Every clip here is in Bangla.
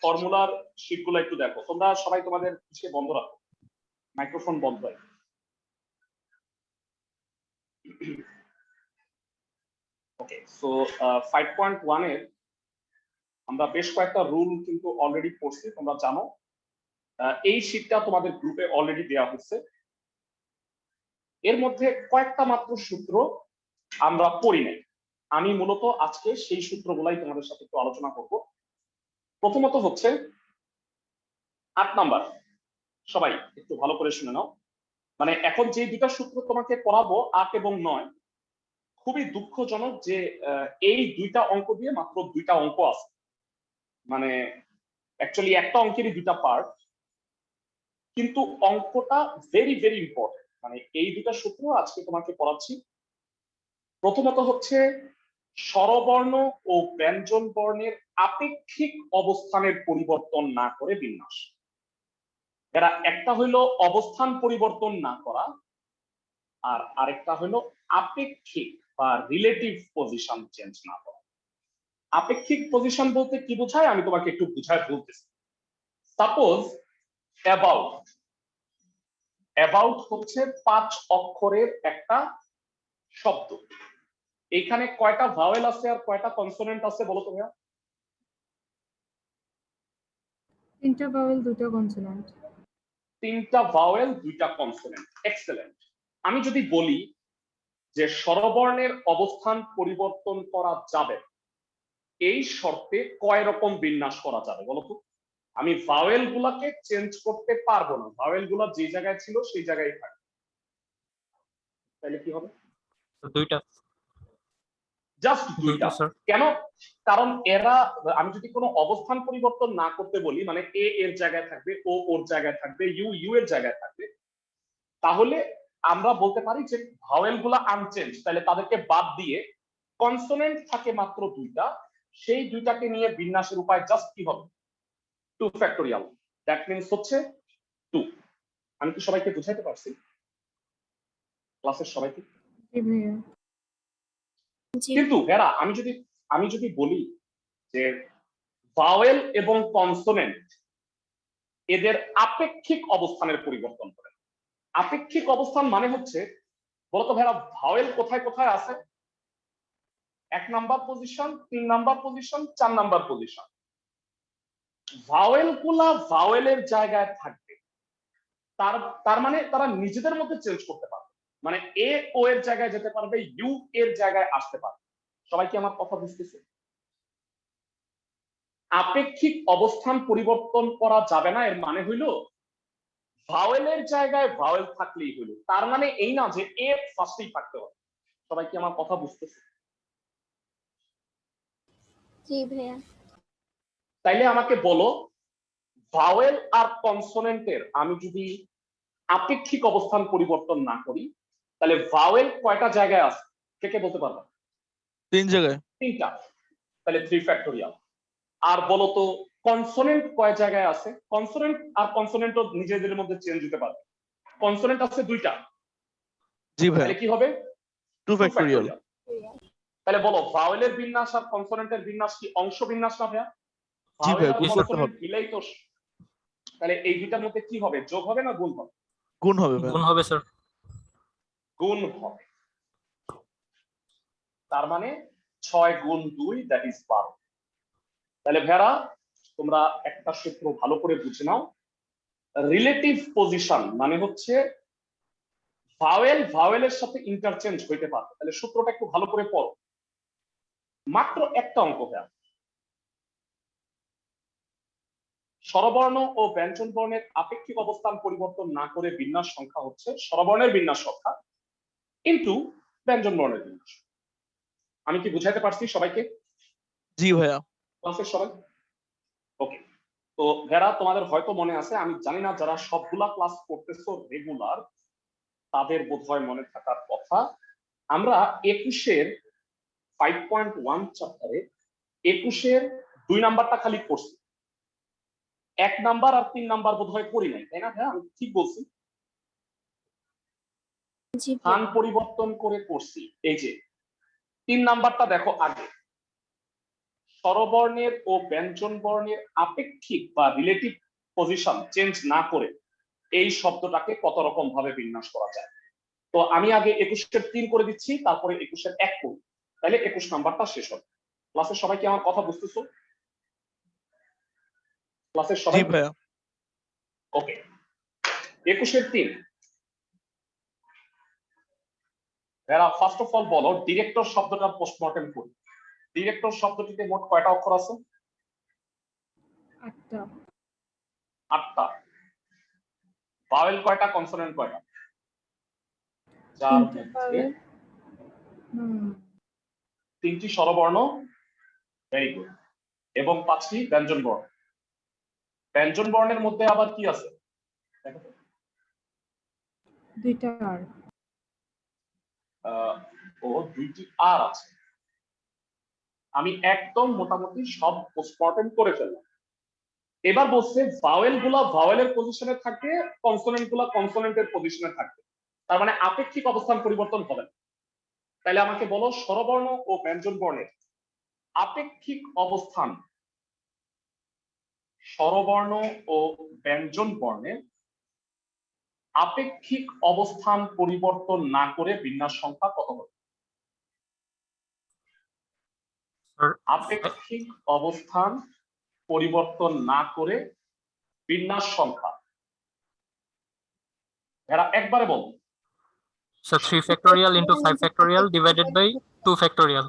ফর্মুলার শীটগুলো একটু দেখো। তোমরা সবাই তোমাদের পিছে বন্ধ রাখো, মাইক্রোফোন বন্ধ হয়। ওকে, সো 5.1 এর আমরা বেশ কয়েকটা রুল কিন্তু অলরেডি পড়ছি, তোমরা জানো। এই শীটটা তোমাদের গ্রুপে অলরেডি দেওয়া হচ্ছে। এর মধ্যে কয়েকটা মাত্র সূত্র আমরা পড়ি নাই। আমি মূলত আজকে সেই সূত্রগুলাই তোমাদের সাথে একটু আলোচনা করব। প্রথমত হচ্ছে 8 নাম্বার, সবাই একটু ভালো করে শুনে নাও। মানে এখন যে দুটা সূত্র তোমাকে পড়াবো 8 এবং 9, খুবই দুঃখজনক যে এই দুইটা অঙ্ক দিয়ে মাত্র দুইটা অঙ্ক আছে। মানে অ্যাকচুয়ালি একটা অঙ্কেরই দুইটা পার্ট, কিন্তু অঙ্কটা ভেরি ভেরি ইম্পর্টেন্ট। মানে এই দুটা সূত্র আজকে তোমাকে পড়াচ্ছি। প্রথমত হচ্ছে স্বরবর্ণ ও ব্যঞ্জন বর্ণের আপেক্ষিক অবস্থানের পরিবর্তন না করে বিন্যাস। এরা একটা হইলো অবস্থান পরিবর্তন না করা, আর আরেকটা হইলো আপেক্ষিক বা রিলেটিভ পজিশন চেঞ্জ না করা। আপেক্ষিক পজিশন বলতে কি বোঝায় আমি তোমাকে একটু বুঝায় বলতেছি। সাপোজ অ্যাবাউট, অ্যাবাউট হচ্ছে 5 অক্ষরের একটা শব্দ। এইখানে কয়টা ভাওয়েল আছে আর কয়টা কনসোনেন্ট আছে বলো তো ভাইয়া? 3টা ভাওয়েল 2টা কনসোনেন্ট। 3টা ভাওয়েল 2টা কনসোনেন্ট, এক্সেলেন্ট। আমি যদি বলি যে স্বরবর্ণের অবস্থান পরিবর্তন করা যাবে, এই শর্তে কয় রকম বিন্যাস করা যাবে বলো তো? আমি ভাওয়েল গুলাকে চেঞ্জ করতে পারবো না, ভাওয়েল গুলা যে জায়গায় ছিল সেই জায়গায় থাকবে। তাহলে কি হবে? দুইটা, জাস্ট দুইটা। কেন? কারণ এরা, আমি যদি কোনো অবস্থান পরিবর্তন না করতে বলি, মানে এ এর জায়গায় থাকবে, ও ওর জায়গায় থাকবে, ইউ ইউ এর জায়গায় থাকবে, তাহলে আমরা বলতে পারি যে ভাওয়েল গুলা আনচেঞ্জ। তাহলে তাদেরকে বাদ দিয়ে কনসোনেন্ট থাকে মাত্র দুইটা, সেই দুইটাকে নিয়ে বিন্যাসের উপায় জাস্ট কি হবে? 2 ফ্যাক্টোরিয়াল। দ্যাট মিন্স হচ্ছে 2। আমি কি সবাইকে বুঝাইতে পারছি? ক্লাসের সবাইকে? জি ভাইয়া। কিন্তু হেরা আমি যদি বলি যে ভাওয়েল এবং কনসোনেন্ট এদের আপেক্ষিক অবস্থানের পরিবর্তন করে। আপেক্ষিক অবস্থান মানে হচ্ছে, বলতো ভাইরা ভাওয়েল কোথায় কোথায় আছে? 1 number position, 3 number position, 4 number position. Vowel গুলা ভাওয়েলের জায়গায় থাকবে, তার মানে তারা নিজেদের মধ্যে চেঞ্জ করতে পারবে। মানে এ ও এর জায়গায় যেতে পারবে, ইউ এর জায়গায় আসতে পারবে। সবাই কি আমার কথা বুঝতেছে? আপেক্ষিক অবস্থান পরিবর্তন করা যাবে না, এর মানে হইল ভাওয়েলের জায়গায় ভাওয়েল থাকলেই হইলো। তার মানে এই না যে এ ফার্স্টেই থাকতে হবে। সবাই কি আমার কথা বুঝতেছে? জি ভাইয়া। তাইলে আমাকে বলো, ভাওয়েল আর কনসোনেন্টের আমি যদি আপেক্ষিক অবস্থান পরিবর্তন না করি, তাহলে ভাওয়েল কয়টা জায়গায় আছে কে কে বলতে পারবে? 3 জায়গায়। 3টা। তাহলে 3 ফ্যাক্টোরিয়াল। আর বলো তো কনসোনেন্ট কয় জায়গায় আছে? কনসোনেন্ট আর কনসোনেন্টও নিজেদের মধ্যে চেঞ্জ হতে পারবে। কনসোনেন্ট আছে 2টা। জি ভাই। তাহলে কি হবে? 2 ফ্যাক্টোরিয়াল। তাহলে বলো ভাওয়েলের বিন্যাস আর কনসোনেন্টের বিন্যাস কি অংশ বিন্যাস না ভাইয়া? জি ভাই, ভাওয়েল আর বুঝতে কনসোনেন্ট মিলেই তো। তাহলে এই দুইটার মধ্যে কি হবে? যোগ হবে না গুণ হবে? গুণ হবে ভাই। গুণ হবে স্যার। গুণ হবে। তার মানে 6 গুণ 2 দ্যাট ইজ 12। তাহলে ভাইরা তোমরা একটা সূত্র ভালো করে বুঝে নাও। রিলেটিভ পজিশন মানে হচ্ছে ভাওয়েল ভাওয়েলের সাথে ইন্টারচেঞ্জ হইতে পারে। তাহলে সূত্রটা একটু ভালো করে পড়ো, মাত্র একটা অঙ্ক ভাইয়া। স্বরবর্ণ ও ব্যঞ্জন বর্ণের আপেক্ষিক অবস্থান পরিবর্তন না করে বিন্যাস সংখ্যা হচ্ছে স্বরবর্ণের বিন্যাস সংখ্যা ইনটু ব্যঞ্জন বর্ণের বিন্যাস। আমি কি বুঝাইতে পারছি সবাইকে? জি ভাইয়া। ক্লাসের সবাই ওকে? তো ভেরা তোমাদের হয়তো মনে আছে, আমি জানি না যারা সবগুলা ক্লাস করতেছো রেগুলার তাদের বোধহয় মনে থাকার কথা। আমরা 21-এর 5.1 চ্যাপ্টারে 21-এর 2 নাম্বারটা খালি করছি, 1 নাম্বার আর 3 নাম্বার বোধহয় করি নাই, তাই না? হ্যাঁ আমি ঠিক বলছি? স্থান পরিবর্তন করে করছি। এই যে 3 নাম্বারটা দেখো আগে, স্বরবর্ণের ও ব্যঞ্জন বর্ণের আপেক্ষিক বা রিলেটিভ পজিশন চেঞ্জ না করে এই শব্দটাকে কত রকম ভাবে বিন্যাস করা যায়? তো আমি আগে 21-এর 3 করে দিচ্ছি, তারপরে 21-এর 1 করব, তাহলে 21 নাম্বারটা শেষ হবে। ক্লাসের সবাই কি আমার কথা বুঝতেছো? ক্লাসের জি সবাই ভাইয়া। ওকে। 21-এর 3 এরা ফার্স্ট অফ অল বলো ডিরেক্টর শব্দটার পোস্টমর্টেম করি। ডিরেক্টর শব্দটিতে মোট কয়টা অক্ষর আছে? 8টা। 8টা। ভাওয়েল কয়টা, কনসোনেন্ট কয়টা? যার 3টে মধ্যে পাওয়েল। 3টি স্বরবর্ণ, ভেরি গুড, এবং 5টি ব্যঞ্জন বর্ণ। ব্যঞ্জন বর্ণের মধ্যে আবার কি আছে? দেখো তো। 2টা আর। ও 2টি আর আছে। আমি একদম মোটামুটি সব পোস্টমর্টেম করে ফেললাম। এবার বলছে ভাওয়েল গুলা ভাওয়েলের পজিশনে থাকে, কনসোনেন্ট গুলা কনসোনেন্টের পজিশনে থাকে, তার মানে আপেক্ষিক অবস্থান পরিবর্তন হবে না। তাহলে আমাকে বলো স্বরবর্ণ ও ব্যঞ্জন বর্ণের আপেক্ষিক অবস্থান, স্বরবর্ণ ও ব্যঞ্জন বর্ণের আপেক্ষিক অবস্থান পরিবর্তন না করে বিন্যাস সংখ্যা কত হবে? আপেক্ষিক অবস্থান পরিবর্তন না করে বিন্যাস সংখ্যা, এরা একবারে বল। So 3 factorial into 5 factorial divided by 2 factorial.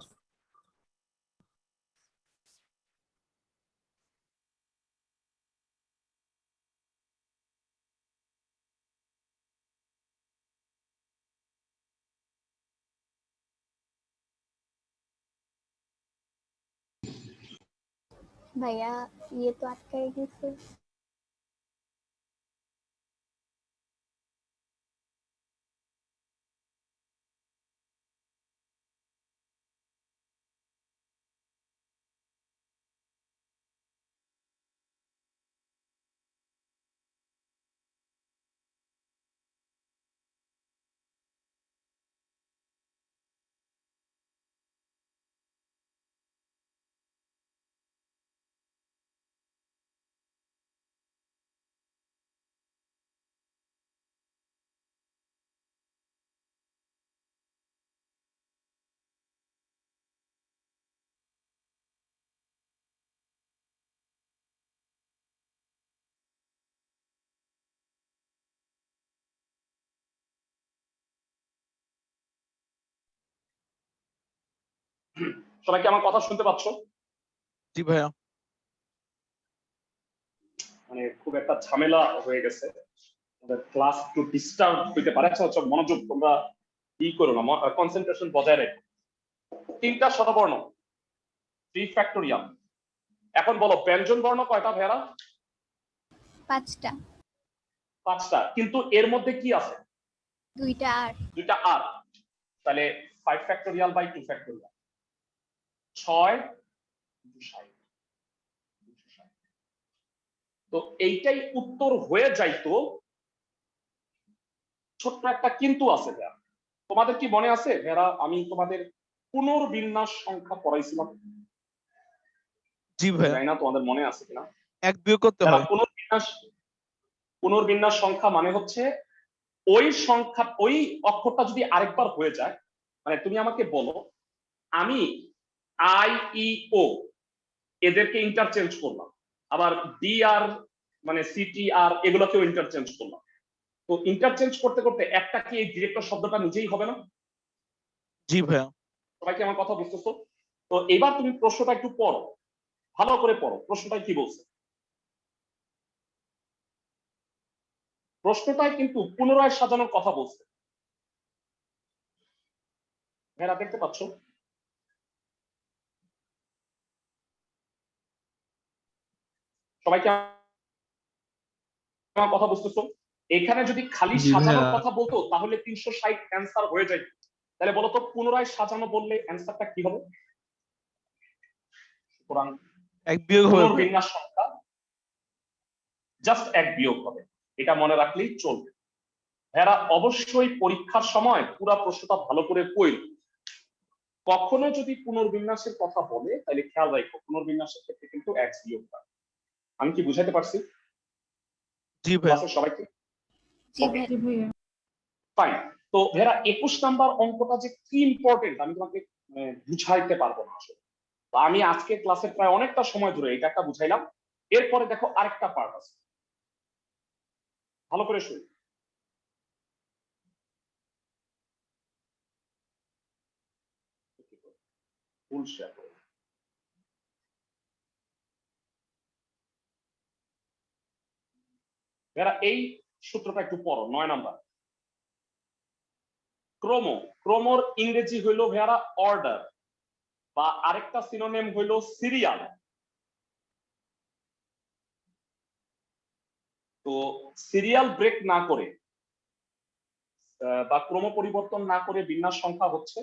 भैया ये तो अटकेगी फिर। সবাই কি আমার কথা শুনতে পাচ্ছ? জি ভাইয়া। মানে খুব একটা ঝামেলা হয়ে গেছে, আমাদের ক্লাস একটু ডিস্টার্ব হইতে পারে। আচ্ছা মনোযোগ তোমরা ই করো না, কনসেন্ট্রেশন বজায় রেখো। 3টা স্বরবর্ণ, 3 ফ্যাক্টোরিয়াল। এখন বলো ব্যঞ্জন বর্ণ কয়টা ভেড়া? 5টা। 5টা, কিন্তু এর মধ্যে কি আছে? 2টা আর। 2টা আর। তাহলে 5 ফ্যাক্টোরিয়াল বাই 2 ফ্যাক্টোরিয়াল 6 260। তো এইটাই উত্তর হয়ে যাইতো। ছোট্ট একটা কিন্তু আছে ভেড়া। তোমাদের কি মনে আছে ভেড়া আমি তোমাদের পুনর্বিন্যাস সংখ্যা পড়াইছিলাম? জি ভাইয়া। জানি না তোমাদের মনে আছে কিনা। এক বিয়োগ করতে হয়। পুনর্বিন্যাস সংখ্যা মানে হচ্ছে ওই সংখ্যা, ওই অক্ষরটা যদি আরেকবার হয়ে যায়, মানে তুমি আমাকে বলো আমি আই ই ও এদেরকে ইন্টারচেঞ্জ করলাম, আবার ডি আর মানে সিটি আর এগুলোকেও ইন্টারচেঞ্জ করলাম, তো ইন্টারচেঞ্জ করতে করতে একটা কি এই ডিরেক্টর শব্দটা নিজেই হবে না? জি ভাইয়া। সবাই কি আমার কথা বুঝতেছো? তো এবার তুমি প্রশ্নটা একটু পড়ো, ভালো করে পড়ো প্রশ্নটা কি বলছে। প্রশ্নটায় কিন্তু পুনরায় সাজানোর কথা বলছে। ভেড়া দেখতে পাচ্ছ? সবাই কি আমার কথা বুঝতেছো? এখানে যদি খালি সাজানোর কথা বলতো তাহলে 360 অ্যান্সার হয়ে যায়। তাহলে বলতো পুনরায় সাজানো বললে অ্যান্সারটা কি হবে? সুতরাং এক বিয়োগ হবে। পুনর্বিন্যাস সংখ্যা জাস্ট এক বিয়োগ হবে, এটা মনে রাখলেই চলবে। এরা অবশ্যই পরীক্ষার সময় পুরো প্রশ্নটা ভালো করে পড়ো। কখনো যদি পুনর্বিন্যাসের কথা বলে তাহলে খেয়াল রাখো পুনর্বিন্যাসের ক্ষেত্রে কিন্তু এক্স বিয়োগ হয়। আমি কি বুঝাতে পারছি জি ভাইয়া। ক্লাসের সবাইকে? জি Okay. ভাইয়া জি ভাইয়া। ফাইন। তো ভেরা 21 নাম্বার অঙ্কটা যে কি ইম্পর্টেন্ট আমি তোমাকে বুঝাইতে পারবো না আসলে। তো আমি আজকে ক্লাসের প্রায় অনেকটা সময় ধরে এটা একটা বুঝাইলাম। এরপরে দেখো আরেকটা পার্ট আছে, ভালো করে শুনি। ফুল শেয়ার করো। ভেরা এই সূত্রটা একটু পড়ো, 9 নাম্বার। ক্রমর ইংরেজি হইল ভেরা অর্ডার, বা আরেকটা সিনোনিম হইল সিরিয়াল। তো সিরিয়াল ব্রেক না করে বা ক্রম পরিবর্তন না করে বিন্যাস সংখ্যা হচ্ছে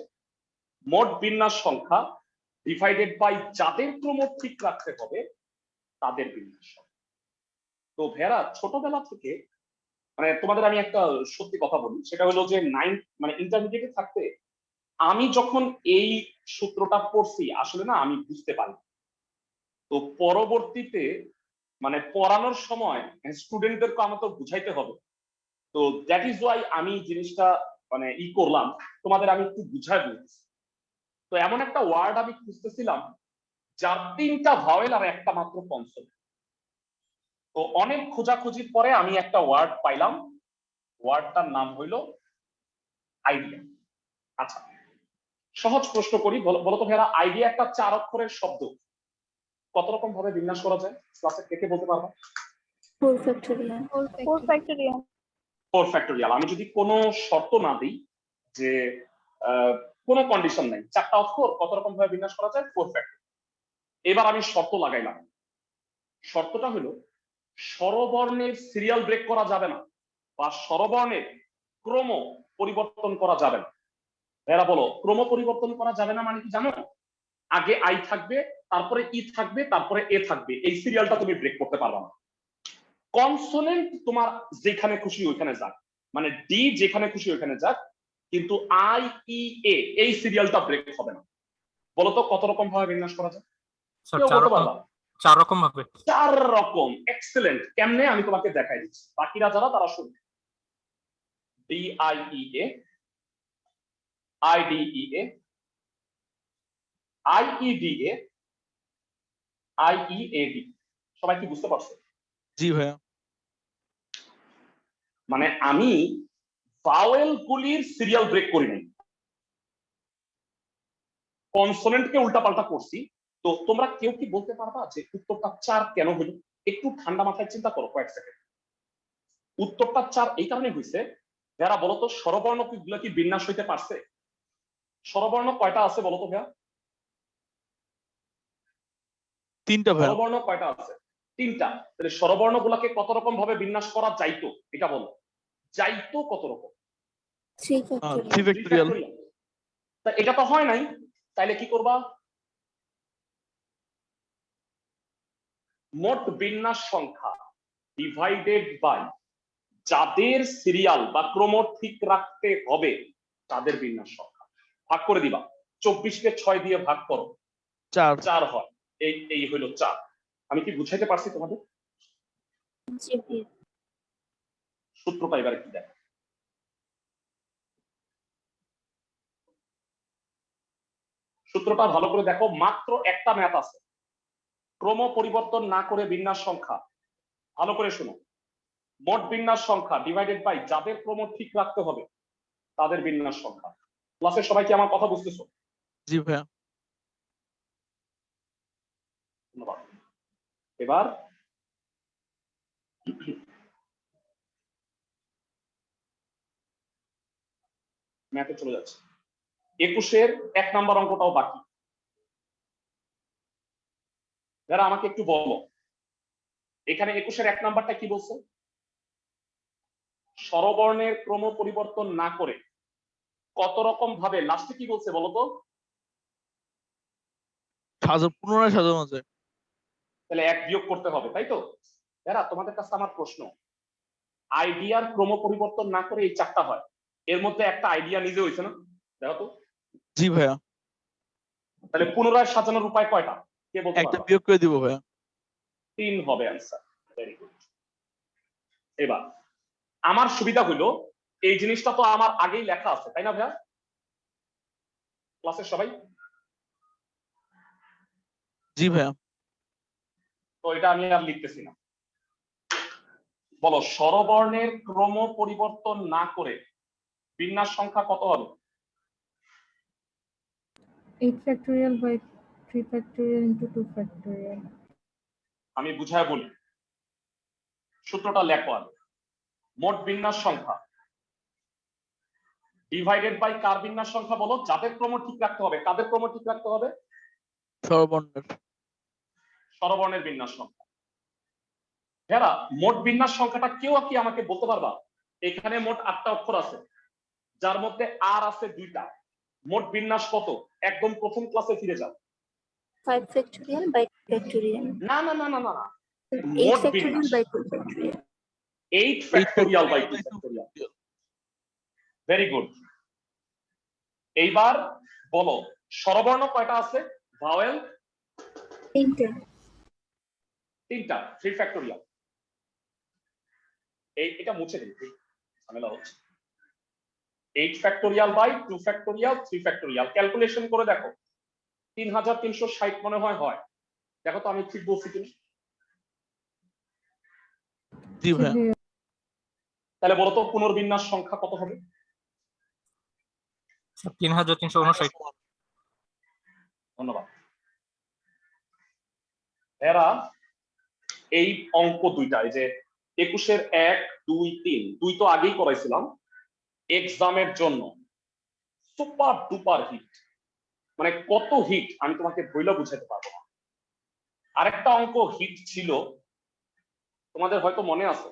মোট বিন্যাস সংখ্যা ডিভাইডেড বাই যাদের ক্রম ঠিক রাখতে হবে তাদের বিন্যাস সংখ্যা। তো ভেরা ছোটবেলা থেকে মানে তোমাদের আমি একটা সত্যি কথা বলি, সেটা হলো যে মানে ইন্টারমিডিয়েটে থাকতে আমি যখন এই সূত্রটা পড়ছি আসলে না আমি বুঝতে পারি। তো পরবর্তীতে মানে পড়ানোর সময় স্টুডেন্টদেরকে আমার তো বুঝাইতে হবে। তো দ্যাট ইজ ওয়াই আমি জিনিসটা মানে করলাম, তোমাদের আমি একটু বুঝাই বলছি। তো এমন একটা ওয়ার্ড আমি খুঁজতেছিলাম যার 3টা ভাওয়েল আর একটা মাত্র কনসোনেন্ট। তো অনেক খোঁজাখুঁজির পরে আমি একটা ওয়ার্ড পাইলাম, ওয়ার্ডটার নাম হইল আইডিয়া। আচ্ছা সহজ প্রশ্ন করি, বলো তো ভাইয়া আইডিয়া একটা 4 অক্ষরের শব্দ, কত রকম ভাবে বিন্যাস করা যায় ক্লাসে কে কে বলতে পারবো? 4 ফ্যাক্টরিয়াল 4 ফ্যাক্টরিয়াল 4 ফ্যাক্টরিয়াল। আমি যদি কোনো শর্ত না দিই যে কোনো কন্ডিশন নাই, 4টা অক্ষর কত রকম ভাবে বিন্যাস করা যায় 4 ফ্যাক্টরিয়াল। এবার আমি শর্ত লাগাইলাম, শর্তটা হলো স্বরবর্ণের সিরিয়াল ব্রেক করা যাবে না বা স্বরবর্ণের ক্রম পরিবর্তন করা যাবে না। এরা বলো ক্রম পরিবর্তন করা যাবে না মানে কি জানো? আগে আই থাকবে, তারপরে ই থাকবে, তারপরে এ থাকবে, এই সিরিয়ালটা তুমি ব্রেক করতে পারবে না। কনসোনেন্ট তোমার যেখানে খুশি ওইখানে যাক, মানে ডি যেখানে খুশি ওইখানে যাক, কিন্তু আই ই এ এই সিরিয়ালটা ব্রেক হবে না। বলতো কত রকম ভাবে বিন্যাস করা যায়? স্যার কেউ বলতে পারবা? 4 রকম ভাবে। 4 রকম। এক্সেলেন্ট। কেমনে আমি তোমাকে দেখাই দিচ্ছি, বাকিরা যারা তারা শুনবে। D I E A, I D E A, I E D A, I E A D. সবাই কি বুঝতে পারছো? জি ভাইয়া। মানে আমি ভাওয়েল গুলির সিরিয়াল ব্রেক করি নাই, কনসোনেন্টকে উল্টাপাল্টা করছি। তো তোমরা কেউ কি বলতে পারবা যে উত্তরটা 4 কেন হলো? একটু ঠান্ডা মাথায় চিন্তা করো কয়েক সেকেন্ড। উত্তরটা 4 এই কারণে হয়েছে, যারা বলতো স্বরবর্ণ গুলো কি বিন্যাস হইতে পারছে? স্বরবর্ণ কয়টা আছে বলতো ভাইয়া? 3টা ভাইয়া। স্বরবর্ণ কয়টা আছে? 3টা। তাহলে স্বরবর্ণ গুলাকে কত রকম ভাবে বিন্যাস করা যাইতো এটা বলো, যাইতো কত রকম? 3 3 ফ্যাক্টরিয়াল। তা এটা তো হয় নাই, তাইলে কি করবা? মোট বিন্যাস সংখ্যা ডিভাইডেড বাই যাদের সিরিয়াল বা ক্রম ঠিক রাখতে হবে তাদের বিন্যাস সংখ্যা ভাগ করে দিবা। 24কে 6 দিয়ে ভাগ করো, 4 হয়। এই হইল 4। আমি কি বুঝাইতে পারছি তোমাদের? সূত্রটা এবারে কি দেখ, সূত্রটা ভালো করে দেখো। মাত্র একটা ম্যাথ আছে, ক্রম পরিবর্তন না করে বিন্যাস সংখ্যা। ভালো করে শুনো, মোট বিন্যাস সংখ্যা ডিভাইডেড বাই যাদের ক্রম ঠিক রাখতে হবে তাদের বিন্যাস সংখ্যা। ক্লাসের সবাই কি আমার কথা বুঝতেছো? জি ভাইয়া। ধন্যবাদ। এবার ম্যাথে চলে যাচ্ছে। 21-এর 1 নাম্বার অঙ্কটাও বাকি। যারা আমাকে একটু বলো, এখানে 21-এর 1 নাম্বারটা কি বলছে? স্বরবর্ণের ক্রম পরিবর্তন না করে কত রকম ভাবে, লাস্টে কি বলছে বলতো? পুনরায় সাজানো যায়। তাহলে 1 বিয়োগ করতে হবে, তাই তো? যারা তোমাদের কাছে আমার প্রশ্ন, আইডিয়ার ক্রম পরিবর্তন না করে এই 4টা হয়, এর মধ্যে একটা আইডিয়া নিজে হয়েছে না? দেখো তো। জি ভাইয়া। তাহলে পুনরায় সাজানোর উপায় কয়টা কে বলতে একটা পারবে? বিয়োগ করে দিব ভাইয়া। 3 হবে অ্যান্সার। Very good. এবার আমার সুবিধা হলো এই জিনিসটা তো আমার আগেই লেখা আছে, তাই না ভাইয়া? ক্লাসের সবাই জি ভাইয়া। তো এটা আমি আর লিখতেছি না। বলো, স্বরবর্ণের ক্রম পরিবর্তন না করে বিন্যাস সংখ্যা কত হবে? 8 factorial by 3 factorial into 2 factorial. আমি বুঝায় বলি, সূত্রটা লেখো আগে। মোট বিন্যাস সংখ্যা ডিভাইডেড বাই কার বিন্যাস সংখ্যা বলো? যাদের ক্রম ঠিক রাখতে হবে। কাদের ক্রম ঠিক রাখতে হবে? স্বরবর্ণের। স্বরবর্ণের বিন্যাস সংখ্যা। যারা মোট বিন্যাস সংখ্যাটা কেউ কি আমাকে বলতে পারবা? এখানে মোট 8টা অক্ষর আছে, যার মধ্যে আর আছে 2টা। মোট বিন্যাস কত? একদম প্রথম ক্লাসে ফিরে যাও। 5 factorial by 2 factorial. না না না না না না, 8 মোট factorial বিন্যাস by 2 factorial. 8 factorial by 2 factorial. Very good. এইবার বলো, স্বরবর্ণ কয়টা আছে? ভাওয়েল 3টা. 3টা, 3 ফ্যাক্টোরিয়াল। এটা মুছে দিই, ঝামেলা হচ্ছে। 8 factorial by 2 factorial 3 factorial. Calculation করে দেখো, 3360 মনে হয় হয়। দেখো তো আমি ঠিক বলছি কিনা। জি ভাইয়া। ভাইয়া। তাহলে বলো তো পুনর্বিন্যাস সংখ্যা কত হবে? 3359। ধন্যবাদ। এরা এই অঙ্ক দুইটা, এই যে 21-এর 1 2 3, 2 তো আগেই করাইছিলাম। এক্সামের জন্য সুপার ডুপার হিট, মানে কত হিট আমি তোমাকে বইলা বুঝাতে পারবো না। আরেকটা অঙ্ক হিট ছিল, তোমাদের হয়তো মনে আছে,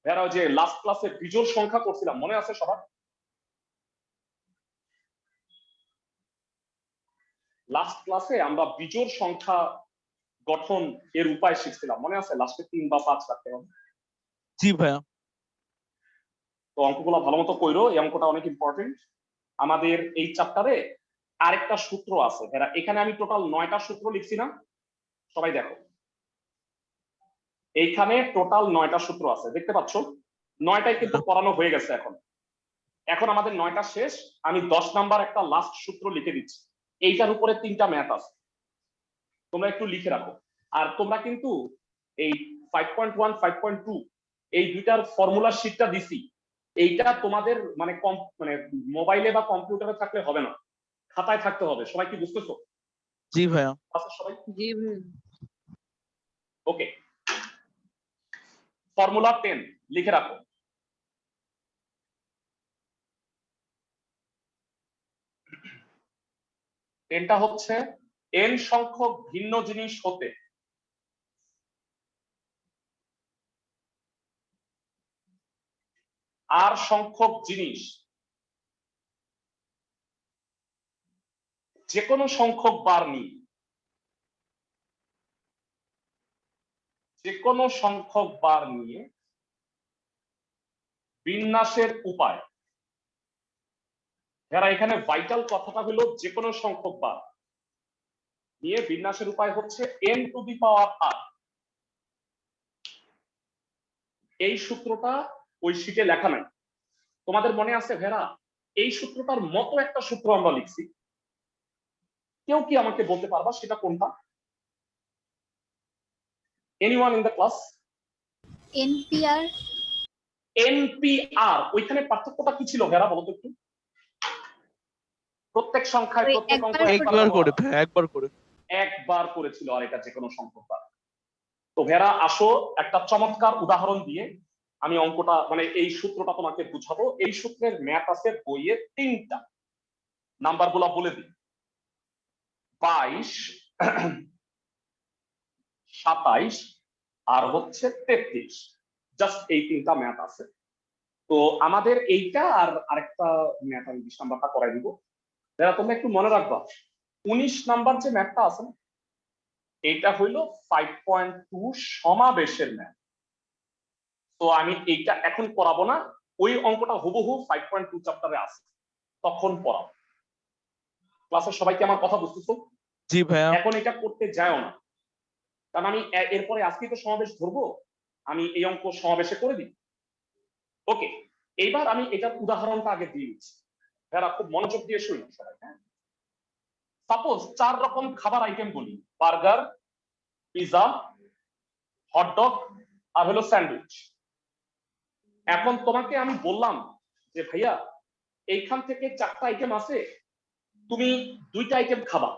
এরা যে লাস্ট ক্লাসে বিজোড় সংখ্যা করছিলাম, মনে আছে সবার? লাস্ট ক্লাসে আমরা বিজোড় সংখ্যা গঠন এর উপায় শিখছিলাম, মনে আছে? লাস্টে 3 বা 5 রাখতে হবে। জি ভাইয়া। তো অঙ্কগুলো ভালো মতো কইরো, এই অঙ্কটা অনেক ইম্পর্টেন্ট আমাদের এই চ্যাপ্টারে। আরেকটা সূত্র আছে, এখানে আমি টোটাল 9টা সূত্র লিখছি না? সবাই দেখো, এইখানে টোটাল 9টা সূত্র আছে, দেখতে পাচ্ছ? 9টাই কিন্তু পড়ানো হয়ে গেছে। এখন এখন আমাদের 9টা শেষ। আমি 10 নাম্বার একটা লাস্ট সূত্র লিখে দিচ্ছি। এইটার উপরে 3টা ম্যাথ আছে, তোমরা একটু লিখে রাখো। আর তোমরা কিন্তু এই 5.1 5.2 এই দুইটার ফর্মুলা শীটটা দিছি, এইটা তোমাদের মানে মোবাইলে বা কম্পিউটারে থাকলে হবে না, খাতায় থাকতে হবে। সবাই কি বুঝতেছো? জি ভাইয়া। আচ্ছা সবাই, জি ওকে। ফর্মুলা 10 লিখে রাখো। টেনটা হচ্ছে n সংখ্যক ভিন্ন জিনিস হতে r সংখ্যক জিনিস যে কোনো সংখ্যক বার নিয়ে, যে কোনো সংখ্যক বার নিয়ে বিন্যাসের উপায়। যারা এখানে ভাইটাল কথাটা হলো যে কোনো সংখ্যক বার নিয়ে বিন্যাসের উপায় হচ্ছে n to the power r। এই সূত্রটা ওই শীটে লেখা নাই, তোমাদের মনে আছে ভেরা? এই সূত্রটার মতো একটা সূত্র আমরা লিখছি, কেউ কি আমাকে বলতে পারবা সেটা কোনটা? Anyone in the class? NPR. NPR. ওইখানে পার্থক্যটা কি ছিল ভেরা, বলো তো একটু? প্রত্যেক সংখ্যায় ওই প্রত্যেক অঙ্ক একবার করে ভাইয়া, একবার করে। একবার করেছিল, আর এটা যে কোনো সংখ্যক বার। তো ভেরা আসো একটা চমৎকার উদাহরণ দিয়ে আমি অঙ্কটা মানে এই সূত্রটা তোমাকে বুঝাবো। এই সূত্রের ম্যাথ আছে বইয়ে 3টা, নাম্বারগুলো বলে দিই। 22, 27 আর হচ্ছে 33, জাস্ট এই 3টা ম্যাথ আছে। তো আমাদের এইটা আর আরেকটা ম্যাথ আমি 20 নাম্বারটা করাই দিব। যারা তোমরা একটু মনে রাখবা, 19 নাম্বার যে ম্যাথটা আছে না, এইটা হইলো 5.2 সমাবেশের ম্যাথ। তো আমি এইটা এখন পড়াবো না, ওই অঙ্কটা হুবহু 5.2 চ্যাপ্টারে আছে, তখন পড়াবো। ক্লাসের সবাইকে আমার কথা বুঝতেছো? জি ভাইয়া। এখন এটা করতে যাও না, কারণ আমি এরপরে আজকে তো সমাবেশ ধরবো, আমি এই অঙ্ক সমাবেশে করে দিই। ওকে, এইবার আমি এটার উদাহরণটা আগে দিয়ে দিচ্ছি, যারা খুব মনোযোগ দিয়ে শুনুন সবাই। হ্যাঁ, সাপোজ 4 রকম খাবার আইটেম বলি, বার্গার, পিৎজা, হটডগ আর হলো স্যান্ডউইচ। এখন তোমাকে আমি বললাম যে ভাইয়া এইখান থেকে 4টা আইটেম আছে, তুমি 2টা আইটেম খাবা,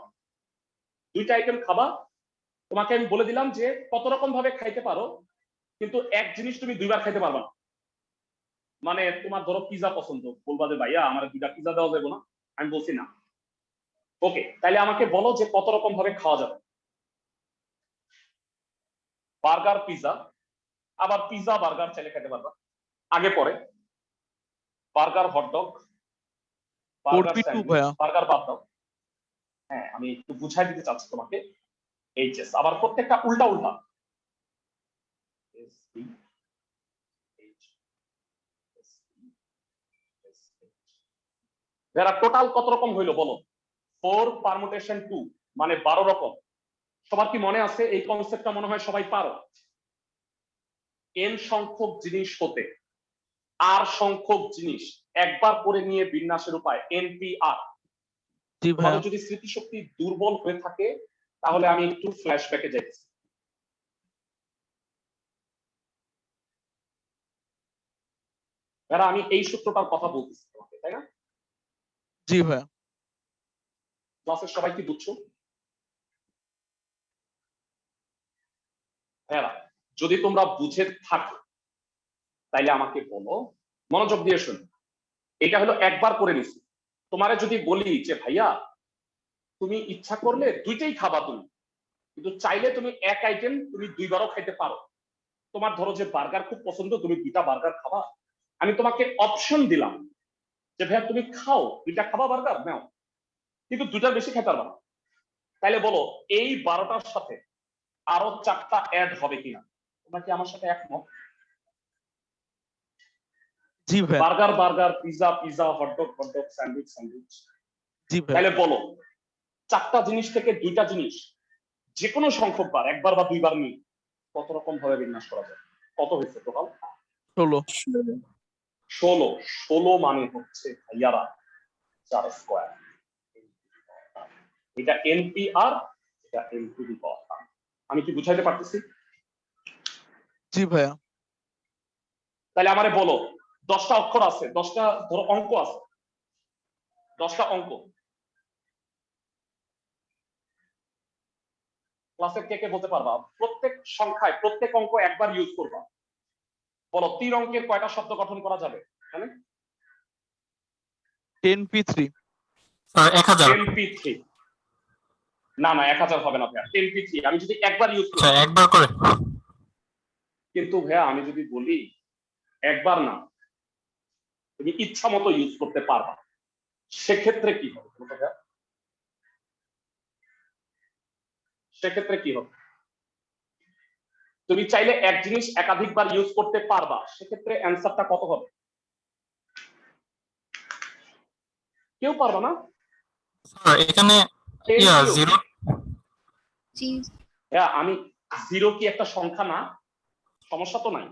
2টা আইটেম খাবা। তোমাকে আমি বলে দিলাম যে কত রকম ভাবে খাইতে পারো, কিন্তু এক জিনিস তুমি 2বার খাইতে পারবা না। মানে তোমার ধরো পিৎজা পছন্দ, বলবা যে ভাইয়া আমার 2টা পিৎজা দেওয়া যাবে না, আমি বলছি না। ওকে, তাহলে আমাকে বলো যে কত রকম ভাবে খাওয়া যাবে। বার্গার, পিৎজা, আবার পিৎজা বার্গার চাইলে খেতে পারবা, আগে পরে burger, hot dog, burger, 4P2 sandwich, ভাইয়া। বার্গার বাদ দাও। হ্যাঁ, আমি একটু বুঝাই দিতে চাচ্ছি তোমাকে। এইচএস আবার প্রত্যেকটা উল্টা উল্টা। যারা টোটাল কত রকম হইলো বলো? 4 পারমুটেশন 2 মানে 12 রকম। সবার কি মনে আছে? এই কনসেপ্টটা মনে হয় সবাই পারো। n সংখ্যক জিনিস হতে r সংখ্যক জিনিস একবার করে নিয়ে বিন্যাসের উপায় NPR। জি ভাইয়া। তোমাদের যদি স্মৃতিশক্তি দুর্বল হয়ে থাকে তাহলে আমি একটু ফ্ল্যাশব্যাকে যাচ্ছি। আমি এই সূত্রটার কথা বলতেছি তোমাকে, তাই না? জি ভাইয়া। ক্লাসের সবাই কি বুঝছো? হ্যাঁ, যদি তোমরা বুঝে থাকো তাইলে আমাকে বলো, মনোযোগ দিয়ে শুনো। এটা হলো একবার করে নিছি। তোমারে যদি বলি যে ভাইয়া তুমি ইচ্ছা করলে 2টাই খাবা তুমি, কিন্তু চাইলে তুমি এক আইটেম তুমি 2বারও খাইতে পারো। তোমার ধরো যে বার্গার খুব পছন্দ, তুমি 2টা বার্গার খাবা, আমি তোমাকে অপশন দিলাম যে ভাইয়া তুমি খাও, 2টা খাবা বার্গার নাও, কিন্তু 2টার বেশি খেতে পারবা না। তাইলে বলো এই 12টার সাথে আরো 4টা অ্যাড হবে কিনা? তোমরা কি আমার সাথে একমত? জি ভাইয়া। Burger burger, pizza pizza, hotdog hotdog, sandwich sandwich. জি ভাইয়া। তাহলে বলো 4টা জিনিস থেকে 2টা জিনিস যে কোনো সংখ্যক বার, একবার বা 2বার নিয়ে কত রকম ভাবে বিন্যাস করা যায়? কত হয়েছে টোটাল? 16। 16। 16 মানে হচ্ছে ভাইয়ারা 4 স্কয়ার। এটা NPR, এটা n টু দি পাওয়ার। আমি কি বুঝাইতে পারতেছি? জি ভাইয়া। তাহলে আমারে বলো 10টা অক্ষর আছে, 10টা ধরো অঙ্ক আছে, 10টা অঙ্ক। ক্লাসে কে কে বলতে পারবা প্রত্যেক সংখ্যায় প্রত্যেক অঙ্ক একবার ইউজ করবা? বলো 3 অঙ্কের কয়টা শব্দ গঠন করা যাবে এখানে? 10P3। 1000। 10P3 না না 1000 হবে না ভাইয়া। 10P3 আমি যদি একবার ইউজ করি, আচ্ছা, একবার করে। কিন্তু ভাইয়া আমি যদি বলি একবার না, তুমি ইচ্ছা মতো ইউজ করতে পারবা, সেক্ষেত্রে কি হবে বলো তো ভাইয়া? সেক্ষেত্রে কি হবে? তুমি চাইলে এক জিনিস একাধিকবার ইউজ করতে পারবা, সেক্ষেত্রে অ্যান্সারটা কত হবে? কেউ পারবা না? স্যার এখানে 0। জি হ্যাঁ, আমি 0 কি একটা সংখ্যা না? সমস্যা তো নাই।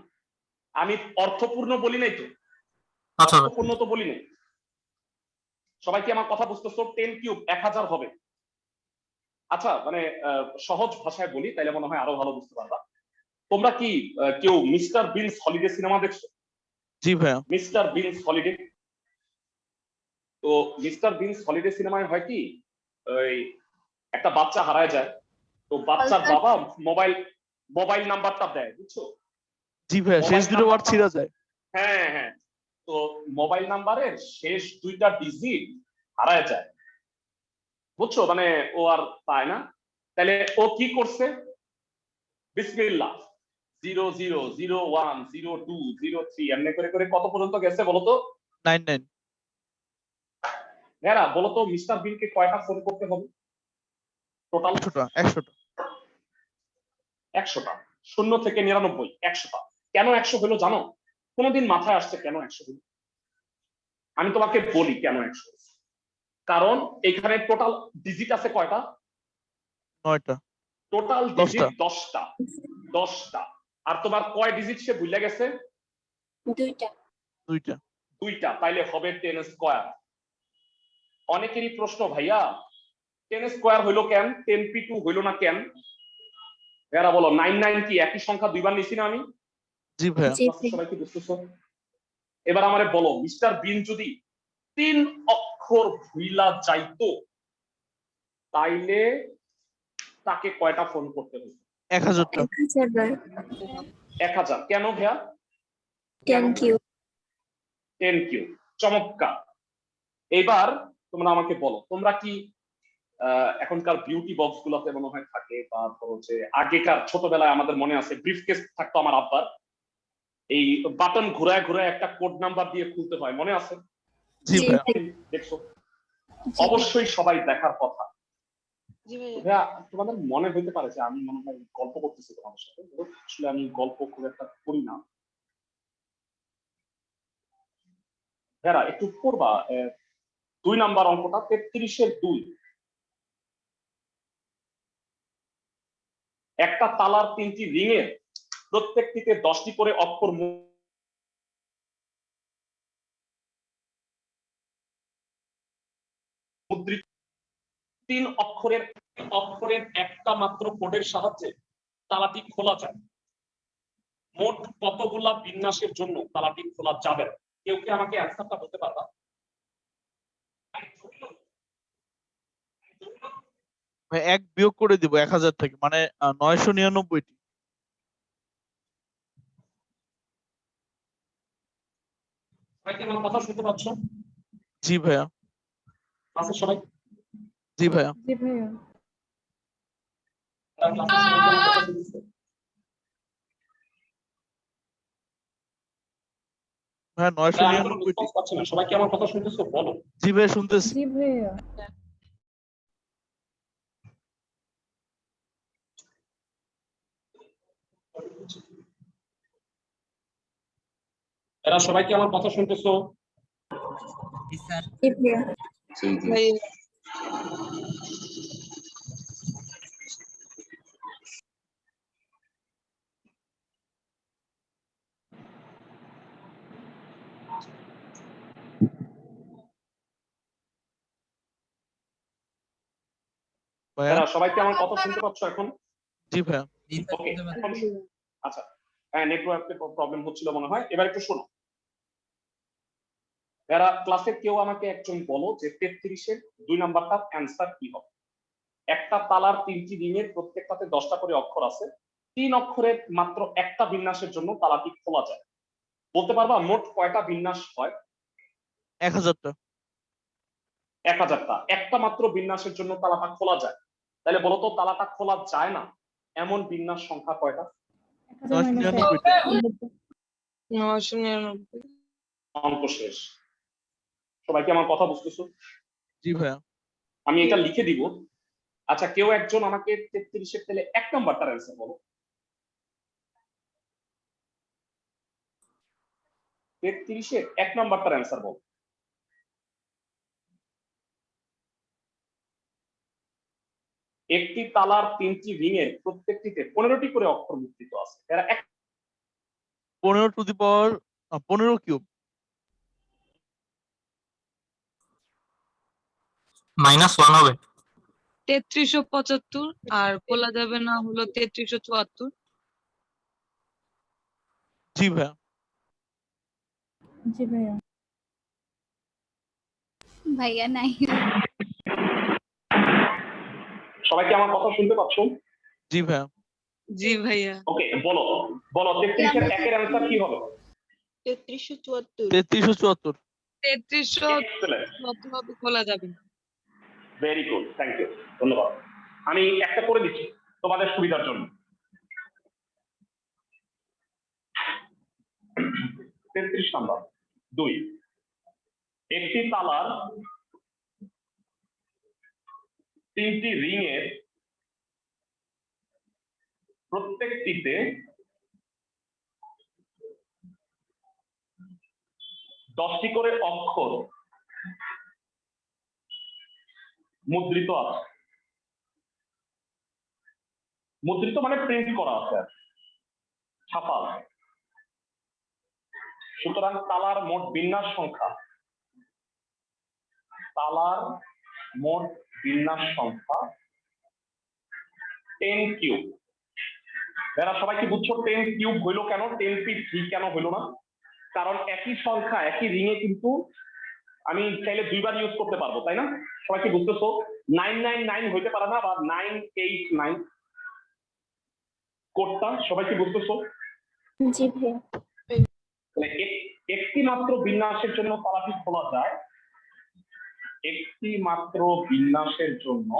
আমি অর্থপূর্ণ বলি নাই তো, আচ্ছা অর্থপূর্ণ তো বলি নাই। সবাই কি আমার কথা বুঝতেছো? 10 কিউব 1000 হবে। আচ্ছা, মানে সহজ ভাষায় বলি তাইলে মনে হয় আরো ভালো বুঝতে পারবা। তোমরা কি কেউ মিস্টার বিনস হলিডে সিনেমা দেখছো? জি ভাইয়া। Mister beans holiday. তো মিস্টার বিনস হলিডে সিনেমায় হয় কি, ওই একটা বাচ্চা হারায় যায়, তো বাচ্চার বাবা মোবাইল নাম্বারটা দেয়, বুঝছো? জি ভাইয়া, শেষ দুটো বার ছিঁড়া যায়। হ্যাঁ হ্যাঁ, তো মোবাইল নাম্বারের শেষ 2টা ডিজিট হারায় যায়, বুঝছো? মানে ও আর পায় না। তাহলে ও কি করছে? বিসমিল্লাহ 00010203 এমনি করে করে কত পর্যন্ত গেছে বলতো? 99। হ্যাঁ, বলতো মিস্টার বিনকে কয়টা ফোন করতে হবে টোটাল? 100টা। 100টা। 100টা। 0 থেকে 99, 100টা। কেন 100 হলো জানো? কোনোদিন মাথায় আসছে কেন 100 হলো? আমি তোমাকে বলি কেন 100। কারণ এখানে টোটাল ডিজিট আছে কয়টা? 9টা। টোটাল 10টা। ডিজিট 10টা। আর তোমার কয় ডিজিট সে ভুলে গেছে? 2টা। 2টা, তাইলে হবে 10 স্কয়ার। অনেকেরই প্রশ্ন, ভাইয়া 10 স্কয়ার হইলো কেন, 10p2 হইলো না কেন? এরা বলো 99 কি একই সংখ্যা দুইবার নিছি না আমি? জি ভাইয়া। জি ক্লাসের সবাই কি বুঝতেছো? এবার আমারে বলো, মিস্টার বিন যদি 3 অক্ষর ভুইলা যাইতো তাইলে তাকে কয়টা ফোন করতে হতো? 1000টা। 1000। কেন ভাইয়া? 10Q। 10Q। চমৎকার। এবার তোমরা আমাকে বলো, তোমরা কি এখনকার বিউটি বক্স গুলোতে মনে হয় থাকে, বা ধরো যে আগেকার ছোটবেলায় আমাদের মনে আছে ব্রিফকেস থাকতো আমার আব্বার, এই বাটন ঘুরায় ঘুরায় একটা কোড নাম্বার দিয়ে খুলতে হয়, মনে আছে? জি জি ভাইয়া। ভাই। দেখছো? জি। অবশ্যই সবাই দেখার কথা। জি ভাইয়া। ভাইয়া তোমাদের মনে হইতে পারে যে আমি মনে হয় গল্প করতেছি তোমাদের সাথে, আসলে আমি গল্প খুব একটা করি না। ভাইয়া একটু করবা 2 নাম্বার অঙ্কটা, 33-এর 2। একটা তালার 3টি রিং এর প্রত্যেকটিতে 10টি করে অক্ষর মুদ্রিত। 3 অক্ষরের একটা মাত্র কোডের সাহায্যে তালাটি খোলা যায়। মোট কতগুলা বিন্যাসের জন্য তালাটি খোলা যাবে? কেউ কি আমাকে অ্যান্সারটা বলতে পারবা? ভাই 1 বিয়োগ করে দিব 1000 থেকে, মানে 999টি। সবাই কি আমার কথা শুনতে পাচ্ছ? জি ভাইয়া। ক্লাসের সবাই? জি ভাইয়া। জি ভাইয়া। ক্লাসের সবাই কি আমার কথা শুনতেছে? ভাইয়া আমি কোনো 999টি। রেসপন্স পাচ্ছি না, সবাই কি আমার কথা শুনতেছো? বলো। জি ভাইয়া শুনতেছি। জি ভাইয়া। এরা সবাই কি আমার কথা শুনতেছো? জি ভাইয়া। ভাইয়া। ভাইয়া। এরা সবাই কি আমার কথা শুনতে পাচ্ছ এখন? জি ভাইয়া। ওকে, আচ্ছা, হ্যাঁ নেটওয়ার্কের প্রবলেম হচ্ছিল মনে হয়। এবার একটু শোনো, এরা ক্লাসে কেউ আমাকে একজন বলো যে 33-এর 2 নাম্বারটার অ্যান্সার কি হবে? একটা তালার 3টি রিংয়ের প্রত্যেকটাতে 10টা করে অক্ষর আছে, 3 অক্ষরের মাত্র একটা বিন্যাসের জন্য তালাটি খোলা যায়। বলতে পারবা মোট কয়টা বিন্যাস হয়? 1000টা। 1000টা। একটা মাত্র বিন্যাসের জন্য তালাটা খোলা যায়, তাহলে বলো তো তালাটা খোলা যায় না এমন বিন্যাস সংখ্যা কয়টা? 999টি। 999। অঙ্ক শেষ। সবাই কি আমার কথা বুঝতেছো? জি ভাইয়া। আমি এটা লিখে দিব। আচ্ছা, কেউ একজন আমাকে 33-এর তাহলে 1 নাম্বারটার অ্যান্সার বলো। 33-এর 1 নাম্বারটার অ্যান্সার বলো। একটি তালার 3টি রিংয়ের প্রত্যেকটিতে 15টি করে অক্ষর মুদ্রিত আছে। এরা 15 টু দি পাওয়ার 15 কিউব। -1 হবে। 3375 আর খোলা যাবে না হলো 3374। জি ভাইয়া। জি ভাইয়া। ভাইয়া নাই। সবাই কি আমার কথা শুনতে পাচ্ছ? জি ভাইয়া। জি ভাইয়া। ওকে, বলো বলো 33-এর 1-এর অ্যান্সার কি হবে? 3374। 3374। 3374 হবে, খোলা যাবে না। ভেরি গুড, থ্যাংক ইউ, ধন্যবাদ। আমি একটা করে দিচ্ছি তোমাদের সুবিধার জন্য। 33 নাম্বার 2, একটি তালার 3টি রিংয়ের প্রত্যেকটিতে 10টি করে অক্ষর মুদ্রিত আছে। মুদ্রিত মানে প্রিন্ট করা আছে আর কি, ছাপা আছে। সুতরাং তালার মোট বিন্যাস সংখ্যা, তালার মোট বিন্যাস সংখ্যা 10 কিউব। এরা সবাই কি বুঝছো 10 কিউব হইলো কেন, 10p3 কেন হইলো না? কারণ একই সংখ্যা একই রিংয়ে কিন্তু আমি চাইলে দুইবার ইউজ করতে পারবো, তাই না? সবাই কি বুঝতেছো? 999 হইতে পারে না, বা 989 কোডটা, সবাই কি বুঝতেছো? জি ভাইয়া। একটি মাত্র বিন্যাসের জন্য তালাটি খোলা যায়, একটি মাত্র বিন্যাসের জন্য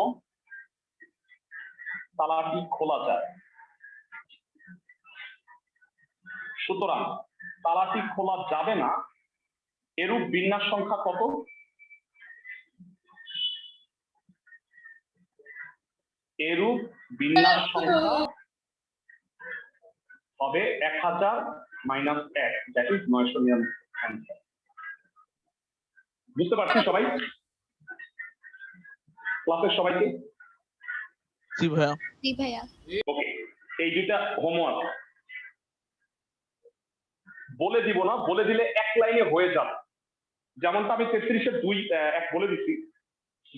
তালাটি খোলা যায়। সুতরাং তালাটি খোলা যাবে না এরূপ বিন্যাস সংখ্যা কত? এরূপ বিন্যাস সংখ্যা হবে 1000 - 1, দ্যাট ইজ 999। বুঝতে পারছি সবাই? ক্লাসের সবাইকে? জি ভাইয়া। জি ভাইয়া। ওকে, এই দুইটা হোমওয়ার্ক বলে দিব না, বলে দিলে এক লাইনে হয়ে যাবে। যেমনটা আমি 33-এর 2-1 বলে দিচ্ছি,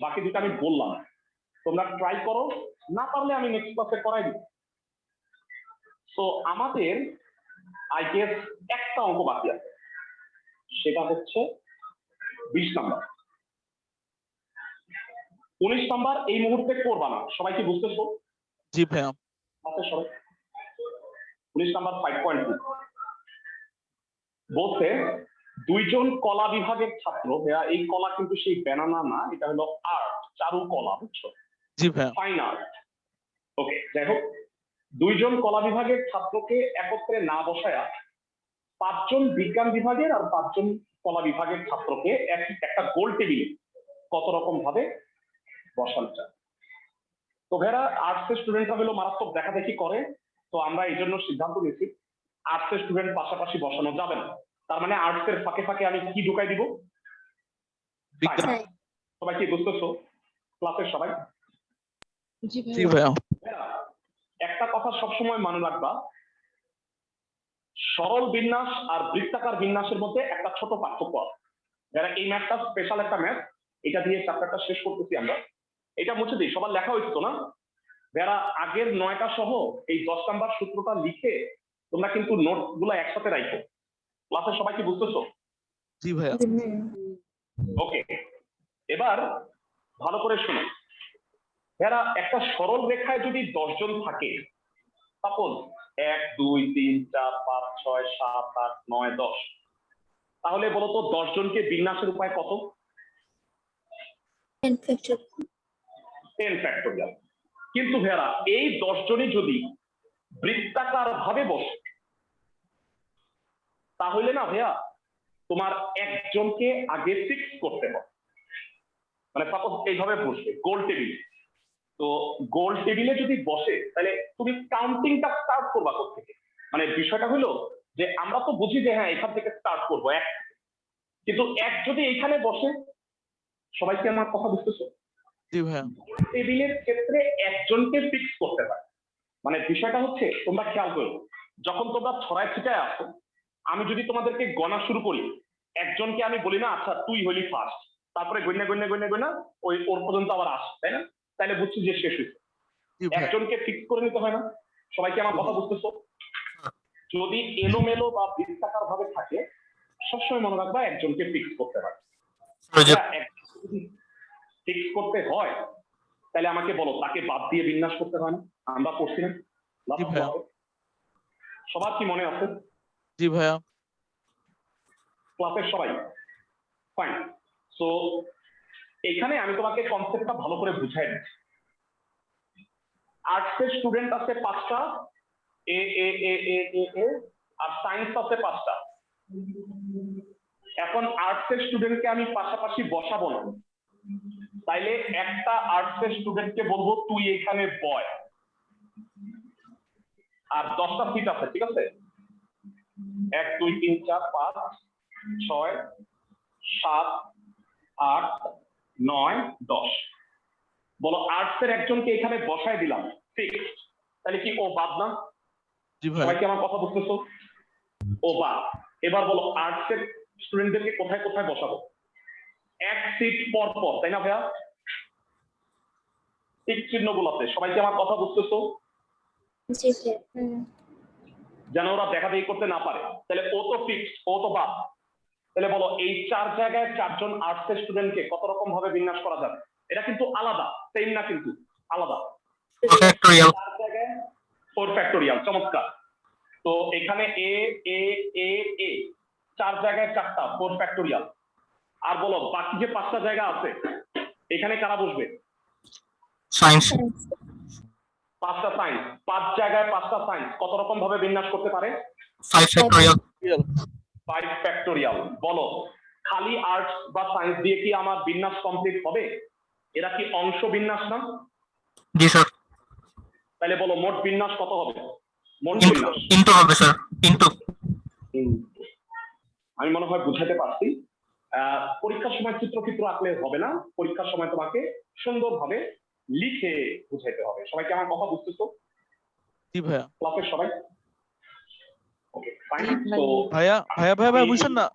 বাকি দুটো আমি বললাম, তোমরা ট্রাই করো, না পারলে আমি নেক্সট ক্লাসে করাই দিব। সো আমাদের আই গেস একটা অঙ্ক বাকি আছে, সেটা হচ্ছে 20 নাম্বার। 19 নাম্বার এই মুহূর্তে করবা না, সবাই কি বুঝতেছো? জি ভাইয়া। আচ্ছা সবাই 19 নাম্বার 5.2 বলছে দুইজন কলা বিভাগের ছাত্র, এই কলা কিন্তু সেই ব্যানানা না, এটা হলো আর্ট, চারু কলা, বুঝছো? জি ভাইয়া। Fine art. ওকে, যাই হোক, দুইজন কলা বিভাগের ছাত্রকে একত্রে না বসায়া 5 জন বিজ্ঞান বিভাগের আর 5 জন কলা বিভাগের ছাত্রকে একটা গোল টেবিলে কত রকম ভাবে বসানো যায়। তো ভাইরা আর্টসের স্টুডেন্টরা হলো মারাত্মক দেখাদেখি করে, তো আমরা এই জন্য সিদ্ধান্ত নিয়েছি আর্টসের স্টুডেন্ট পাশাপাশি বসানো যাবে না। তার মানে আর্টসের ফাঁকে ফাঁকে আমি কি ঢুকাই দিব? বিজ্ঞান। সবাই কি বুঝতেছো ক্লাসের সবাই? জি জি ভাইয়া। ভাইয়া। একটা কথা সবসময় মনে রাখবা, সরল বিন্যাস আর বৃত্তাকার বিন্যাসের মধ্যে একটা ছোট পার্থক্য আছে। যারা এই ম্যাথটা স্পেশাল একটা ম্যাথ, এটা দিয়ে চ্যাপ্টারটা শেষ করতেছি আমরা। এটা মুছে দিই, সবার লেখা হয়েছে তো না? যারা আগের 9টা সহ এই 10 নাম্বার সূত্রটা লিখে তোমরা কিন্তু নোট গুলো একসাথে রাখো। ক্লাসে সবাই কি বুঝতেছো? জি ভাইয়া। জি ভাইয়া। ওকে, এবার ভালো করে শোনো। যারা একটা সরল রেখায় যদি 10 জন থাকে, সাপোজ 1 2 3 4 5 6 7 8 9 10, তাহলে বলতো 10 জনকে বিন্যাসের উপায় কত? 10 ফ্যাক্টরিয়াল। 10 ফ্যাক্টোরিয়াল। কিন্তু ভাইয়ারা এই 10 জনই যদি বৃত্তাকার ভাবে বসে, তাহলে না ভাইয়া তোমার একজনকে আগে ফিক্স করতে হবে। মানে সাপোজ এইভাবে বসবে গোল টেবিলে, তো গোল টেবিলে যদি বসে তাহলে তুমি কাউন্টিংটা স্টার্ট করবা কোথা থেকে? মানে বিষয়টা হলো যে আমরা তো বুঝি যে হ্যাঁ এখান থেকে স্টার্ট করবো 1, কিন্তু 1 যদি এখানে বসে, সবাই কি আমার কথা বুঝতেছো? জি ভাইয়া। টেবিলের ক্ষেত্রে একজনকে ফিক্স করতে হয়। মানে বিষয়টা হচ্ছে তোমরা খেয়াল করো, যখন তোমরা ছড়ায় ছিটায় আসো, আমি যদি তোমাদেরকে গণা শুরু করি, একজনকে আমি বলি না আচ্ছা তুই হলি ফার্স্ট, তারপরে গইনা গইনা গইনা গইনা ওই ওর পর্যন্ত আবার আস, তাই না? তাহলে বুঝছি যে শেষ হয়েছে। জি ভাইয়া। একজনকে ফিক্স করে নিতে হয় না? সবাইকে আমার কথা বুঝতেছো? যদি এলোমেলো বা বৃত্তাকার ভাবে থাকে, সবসময় মনে রাখবা একজনকে ফিক্স করতে হয়। ফিক্স করতে হয় তাহলে আমাকে বলো, তাকে বাদ দিয়ে বিন্যাস করতে হয় না? আমরা করছি না? জি ভাইয়া। সবার কি মনে আছে? জি ভাইয়া। ক্লাসের সবাই ফাইন। সো এখানে আমি তোমাকে কনসেপ্টটা ভালো করে বুঝাই দিচ্ছি। আর্টসের স্টুডেন্ট আছে 5টা, এ এ এ এ এ এ, আর সায়েন্স আছে 5টা। এখন আর্টসের স্টুডেন্টকে আমি পাশাপাশি বসাবো না, তাইলে একটা আর্টসের স্টুডেন্টকে বলবো তুই এখানে বয়, আর 10টা সিট আছে, ঠিক আছে? 1 2 3 4 5 6 7 8 9 10। বলো আর্টসের একজনকে এখানে বসায় দিলাম ফিক্সড, তাহলে কি ও বাদ না? জি ভাই। সবাই কি আমার কথা বুঝতেছো? ও বাদ। এবার বলো আর্টসের স্টুডেন্টদেরকে কোথায় কোথায় বসাবো? এক সিট পর পর, তাই না ভাইয়া? ঠিক চিহ্নগুলোতে। সবাই কি আমার কথা বুঝতেছো? জি স্যার। যেন ওরা দেখাদেখি করতে না পারে। তাহলে ও তো ফিক্সড, ও তো বাদ। তাহলে বলো এই 4 জায়গায় 4 জন আর্টসের স্টুডেন্টকে কত রকম ভাবে বিন্যাস করা যাবে? এটা কিন্তু আলাদা, সেম না কিন্তু আলাদা। 4 factorial 4 জায়গায় 4 ফ্যাক্টোরিয়াল, চমৎকার। তো এখানে এ এ এ এ 4 জায়গায় 4টা 4 ফ্যাক্টোরিয়াল। আর বলো বাকি যে 5টা জায়গা আছে এখানে কারা বসবে? science 5টা সাইন্স। 5 জায়গায় 5টা সাইন্স কত রকম ভাবে বিন্যাস করতে পারে? 5 factorial 5 ফ্যাক্টোরিয়াল। বলো খালি আর্টস বা সায়েন্স দিয়ে কি আমার বিন্যাস কমপ্লিট হবে? এরা কি অংশ বিন্যাস না? জি স্যার তাহলে বলো মোট বিন্যাস কত হবে? মোট ইনটু বিন্যাস ইনটু হবে স্যার ইনটু আমি মনে হয় বুঝাতে পারছি। পরীক্ষার সময় চিত্র আঁকলে হবে না, পরীক্ষার সময় তোমাকে সুন্দরভাবে লিখে বুঝাইতে হবে। সবাই কি আমার কথা বুঝতেছো? জি ভাইয়া। ক্লাসের সবাই ওকে ফাইন। তো ভাইয়া ভাইয়া ভাইয়া ভাইয়া বুঝছেন না?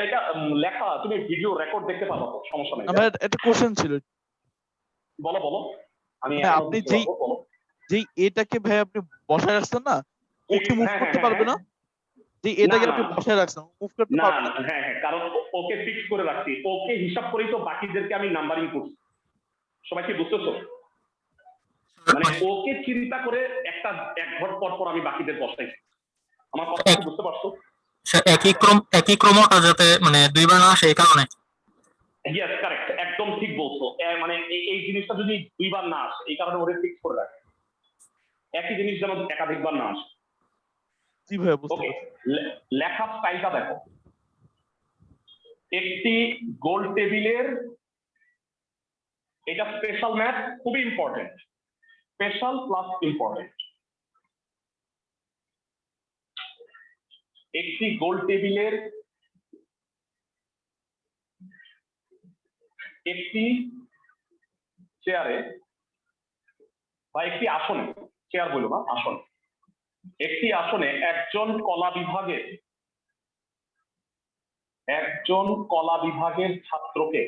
এটা লেখা, তুমি ভিডিও রেকর্ড দেখতে পারো, সমস্যা নাই। না ভাইয়া, একটা কোশ্চেন ছিল। বলো বলো, আমি ভাই, এখনো আপনি বুঝতে যেই পারবো, বলো। যেই এটাকে ভাই আপনি বসায় রাখছেন না, ও কি মুভ হ্যাঁ, করতে হ্যাঁ, পারবে না? হ্যাঁ। যে এটাকে না, আপনি না। বসায় রাখছেন, মুভ করতে না পারবে না, না? হ্যাঁ হ্যাঁ, কারণ ওকে ফিক্স করে রাখছি, ওকে হিসাব করেই তো বাকিদেরকে আমি নাম্বারিং করছি। সবাই কি বুঝতেছো? মানে ওকে চিন্তা করে একটা এক ঘর পর পর আমি বাকিদের বসাইছি। আমার কথা কি বুঝতে পারছো? স্যার একই ক্রমটা যাতে মানে দুইবার না আসে এই কারণে। ইয়েস কারেক্ট, একদম ঠিক বলছো। মানে এই জিনিসটা যদি দুইবার না আসে এই কারণে ওরে ফিক্স করে রাখে, একই জিনিস যেন একাধিকবার না আসে। জি ভাইয়া বুঝতে ওকে, পারছি। লেখা স্টাইলটা দেখো। একটি গোল টেবিলের, এটা স্পেশাল ম্যাথ, খুবই ইম্পর্টেন্ট, স্পেশাল প্লাস ইম্পর্টেন্ট। একটি গোল টেবিলের একটি চেয়ারে বা একটি আসনে, চেয়ার বলবো না, আসন, একটি আসনে একজন কলা বিভাগের ছাত্রকে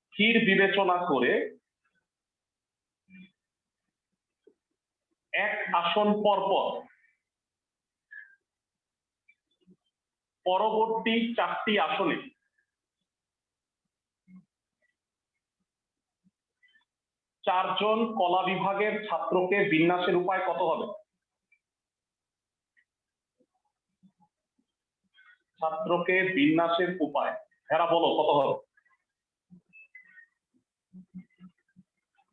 স্থির বিবেচনা করে এক আসন পরপর পরবর্তী 4টি আসনে চারজন কলা বিভাগের ছাত্রকে বিন্যাসের উপায় কত হবে? ছাত্রকে বিন্যাসের উপায়, এরা বলো কত হবে?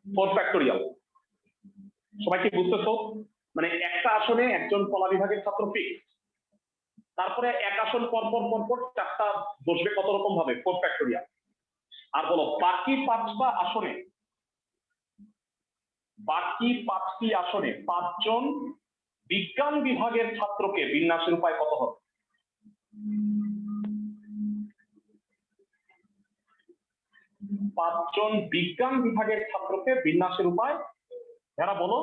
4 ফ্যাক্টোরিয়াল। সবাই কি বুঝতেছো? মানে একটা আসনে একজন কলা বিভাগের ছাত্র ফিক্স, তারপরে এক আসন পরপর পরপর 4টা বসবে কত রকম ভাবে? 4 ফ্যাক্টোরিয়াল। আর বলো বাকি 5টা আসনে, বাকি 5টি আসনে 5 জন বিজ্ঞান বিভাগের ছাত্রকে বিন্যাসের উপায় কত হবে? পাঁচজন বিজ্ঞান বিভাগের ছাত্রকে বিন্যাসের উপায়, যারা বলো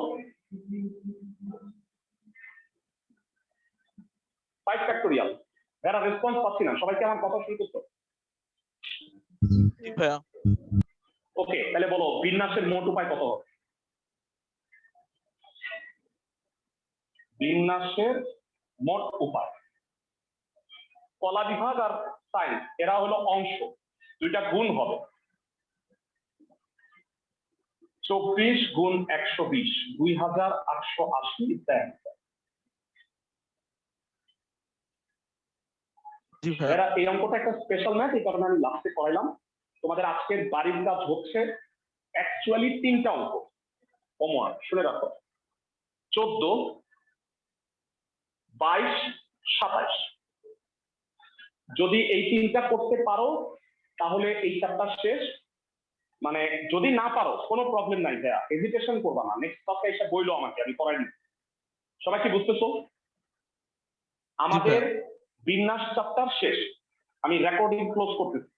5 ফ্যাক্টোরিয়াল। যারা রেসপন্স পাচ্ছি না, সবাইকে আমার কথা শুরু করতো। জি ভাইয়া। ওকে, তাহলে বলো বিন্যাসের মোট উপায় কত হবে? বিন্যাসের মোট উপায়, কলা বিভাগ আর সায়েন্স এরা হলো অংশ, দুইটা গুণ হবে। 24 গুণ 120, 2880 ইত্যাদি। জি ভাইয়া। এরা এই অঙ্কটা একটা স্পেশাল ম্যাথ, এই কারণে আমি লাস্টে করাইলাম। তোমাদের আজকের বাড়ির কাজ হচ্ছে অ্যাকচুয়ালি 3টা অঙ্ক হোমওয়ার্ক, শুনে রাখো। 14, 22, 27। যদি এই 3টা করতে পারো তাহলে এই চ্যাপ্টার শেষ। মানে যদি না পারো কোনো প্রবলেম নাই ভাইয়া, হেজিটেশন করবা না, নেক্সট ক্লাসে এসে বইলো আমাকে, আমি করাই নিব। সবাই কি বুঝতেছো? আমাদের বিন্যাস চ্যাপ্টার শেষ, আমি রেকর্ডিং ক্লোজ করতেছি।